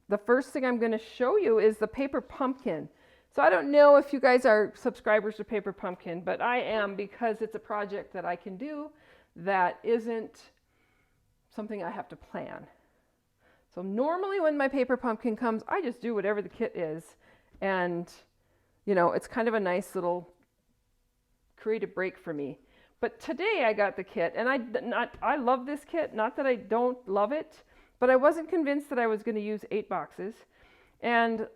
the first thing I'm going to show you is the paper pumpkin. So I don't know if you guys are subscribers to Paper Pumpkin, but I am, because it's a project that I can do that isn't something I have to plan. So normally when my paper pumpkin comes, I just do whatever the kit is. And, you know, it's kind of a nice little creative break for me. But today I got the kit, and I love this kit. Not that I don't love it, but I wasn't convinced that I was going to use 8 boxes. And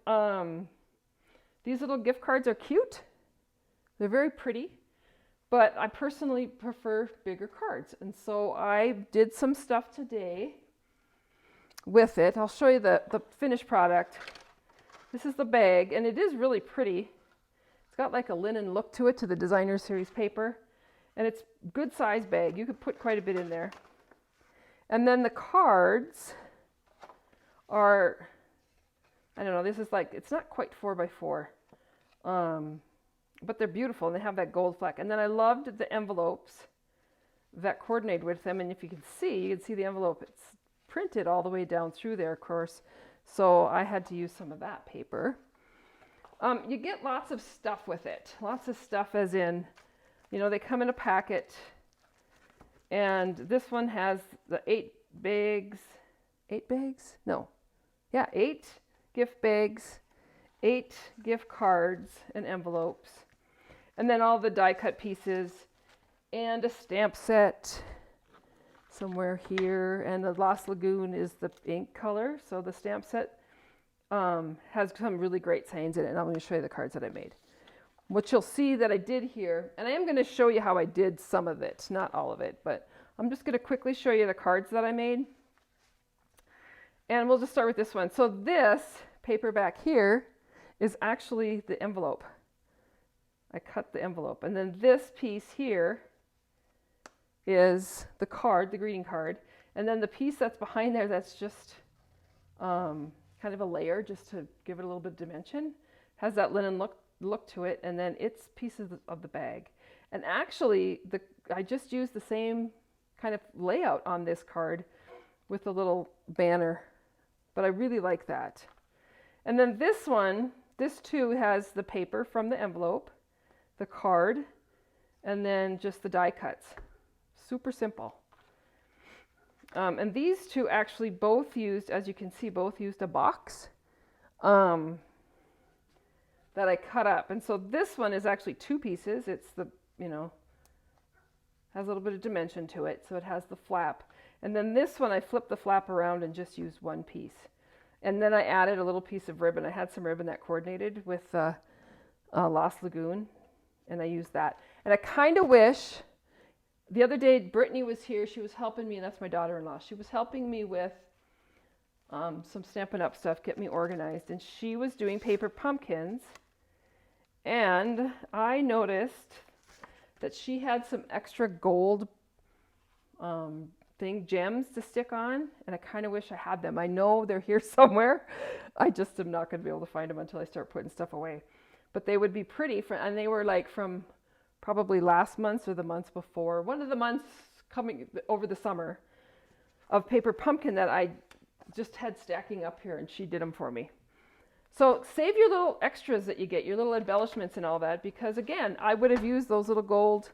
these little gift cards are cute. They're very pretty, but I personally prefer bigger cards. And so I did some stuff today with it. I'll show you the finished product. This is the bag, and it is really pretty. It's got like a linen look to it, to the designer series paper. And it's a good size bag. You could put quite a bit in there. And then the cards are, I don't know, this is like, it's not quite 4x4, but they're beautiful, and they have that gold fleck. And then I loved the envelopes that coordinate with them. And if you can see the envelope. It's printed all the way down through there, of course. So I had to use some of that paper. You get lots of stuff with it. Lots of stuff as in, you know, they come in a packet. And this one has the 8 bags. 8 bags? No. Yeah, 8 gift bags, 8 gift cards and envelopes. And then all the die cut pieces and a stamp set somewhere here. And the Lost Lagoon is the ink color. So the stamp set has some really great sayings in it. And I'm going to show you the cards that I made. What you'll see that I did here, and I am going to show you how I did some of it, not all of it, but I'm just going to quickly show you the cards that I made. And we'll just start with this one. So this paper back here is actually the envelope. I cut the envelope. And then this piece here is the card, the greeting card. And then the piece that's behind there, that's just kind of a layer, just to give it a little bit of dimension. Has that linen look to it, and then it's pieces of the bag. And actually, I just used the same kind of layout on this card with a little banner, but I really like that. And then this one, this too has the paper from the envelope, the card, and then just the die cuts. Super simple. And these two actually both used, as you can see, both used a box that I cut up. And so this one is actually 2 pieces. It's the, you know, has a little bit of dimension to it. So it has the flap. And then this one, I flipped the flap around and just used 1 piece. And then I added a little piece of ribbon. I had some ribbon that coordinated with Lost Lagoon, and I used that. And I kind of wish, the other day Brittany was here. She was helping me, and that's my daughter-in-law. She was helping me with some Stampin' Up! Stuff, get me organized. And she was doing paper pumpkins. And I noticed that she had some extra gold gems to stick on, and I kind of wish I had them. I know they're here somewhere. I just am not going to be able to find them until I start putting stuff away. But they would be pretty, and they were like from probably last month or the months before. One of the months coming over the summer of paper pumpkin that I just had stacking up here, and she did them for me. So save your little extras that you get, your little embellishments and all that, because again, I would have used those little gold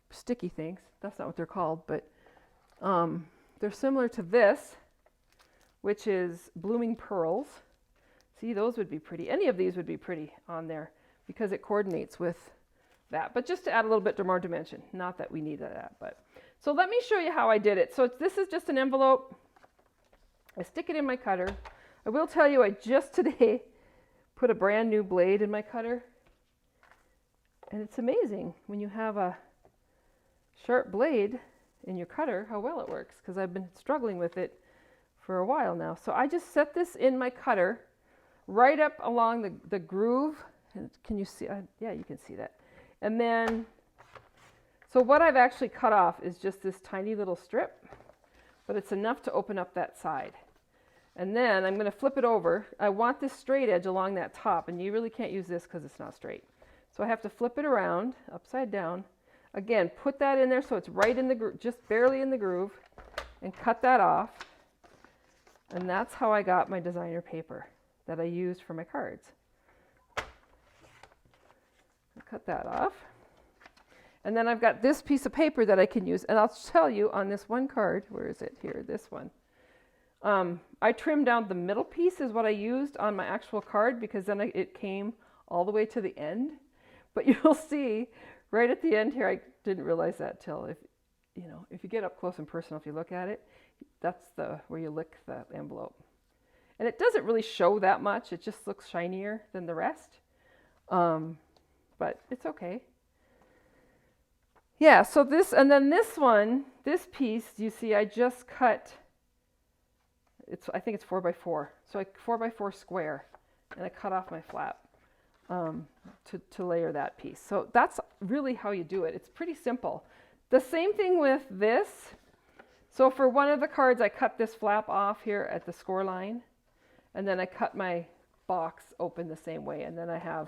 sticky things. That's not what they're called, but they're similar to this, which is blooming pearls. See, those would be pretty. Any of these would be pretty on there because it coordinates with that. But just to add a little bit more dimension. Not that we needed that, but. So let me show you how I did it. So this is just an envelope. I stick it in my cutter. I will tell you, I just today put a brand new blade in my cutter. And it's amazing when you have a sharp blade in your cutter, how well it works, because I've been struggling with it for a while now. So I just set this in my cutter right up along the groove. And can you see? Yeah, you can see that. And then, so what I've actually cut off is just this tiny little strip, but it's enough to open up that side. And then I'm going to flip it over. I want this straight edge along that top, and you really can't use this because it's not straight. So I have to flip it around, upside down. Again, put that in there so it's right in the groove, just barely in the groove, and cut that off. And that's how I got my designer paper that I used for my cards. I'll cut that off. And then I've got this piece of paper that I can use. And I'll tell you on this one card, where is it? Here, this one. I trimmed down the middle piece is what I used on my actual card, because then it came all the way to the end. But you'll see right at the end here, I didn't realize that till if you get up close and personal, if you look at it, that's where you lick the envelope. And it doesn't really show that much. It just looks shinier than the rest. But it's okay. Yeah, so this, and then this one, this piece, you see I just cut, I think it's 4x4. So 4x4 square, and I cut off my flap to layer that piece. So that's really how you do it. It's pretty simple. The same thing with this. So for one of the cards, I cut this flap off here at the score line, and then I cut my box open the same way, and then I have,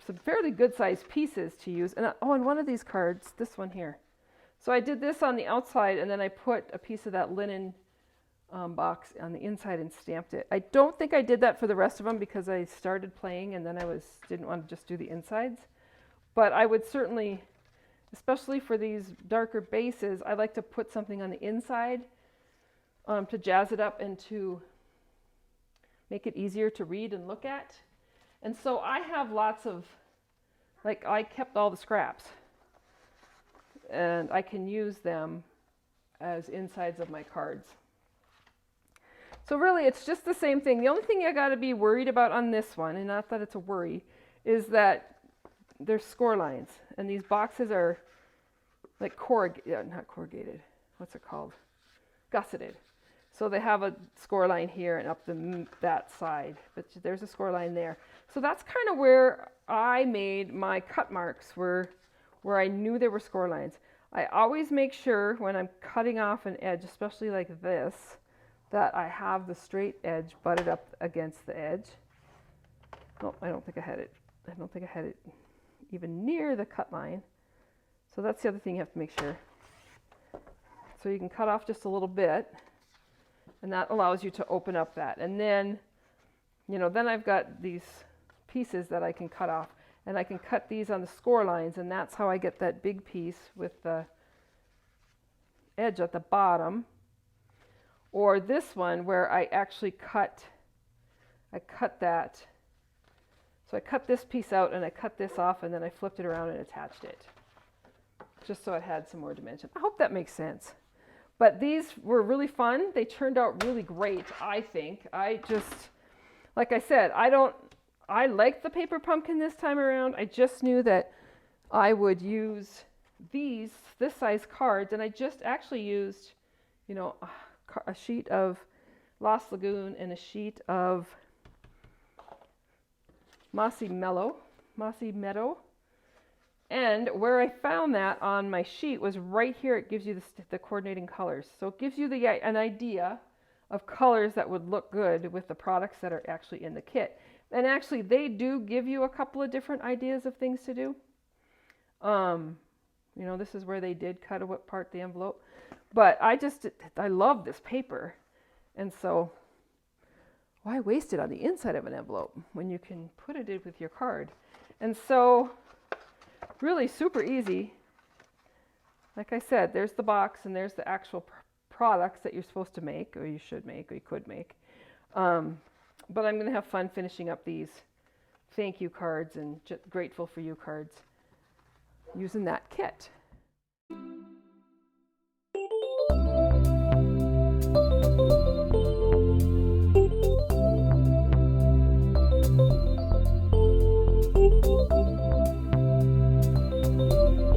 some fairly good sized pieces to use. And on one of these cards, this one here. So I did this on the outside, and then I put a piece of that linen box on the inside and stamped it. I don't think I did that for the rest of them because I started playing and then didn't want to just do the insides. But I would certainly, especially for these darker bases, I like to put something on the inside to jazz it up and to make it easier to read and look at. And so I have lots of, I kept all the scraps, and I can use them as insides of my cards. So really, it's just the same thing. The only thing I got to be worried about on this one, and not that it's a worry, is that there's score lines, and these boxes are like not corrugated. What's it called? Gusseted. So they have a score line here and up that side, but there's a score line there. So that's kind of where I made my cut marks, where I knew there were score lines. I always make sure when I'm cutting off an edge, especially like this, that I have the straight edge butted up against the edge. No, I don't think I had it. I don't think I had it even near the cut line. So that's the other thing you have to make sure. So you can cut off just a little bit, and that allows you to open up that. And then, then I've got these pieces that I can cut off, and I can cut these on the score lines, and that's how I get that big piece with the edge at the bottom. Or this one where I actually cut that. So I cut this piece out and I cut this off, and then I flipped it around and attached it, just so it had some more dimension. I hope that makes sense. But these were really fun. They turned out really great, I think. Like I said, I liked the paper pumpkin this time around. I just knew that I would use this size cards, and I just actually used, a sheet of Lost Lagoon and a sheet of Mossy Meadow. And where I found that on my sheet was right here. It gives you the coordinating colors. So it gives you an idea of colors that would look good with the products that are actually in the kit. And actually, they do give you a couple of different ideas of things to do. This is where they did cut apart the envelope. But I love this paper. And so why waste it on the inside of an envelope when you can put it in with your card? And so really super easy. Like I said, there's the box and there's the actual products that you're supposed to make, or you should make, or you could make. But I'm going to have fun finishing up these thank you cards and grateful for you cards using that kit.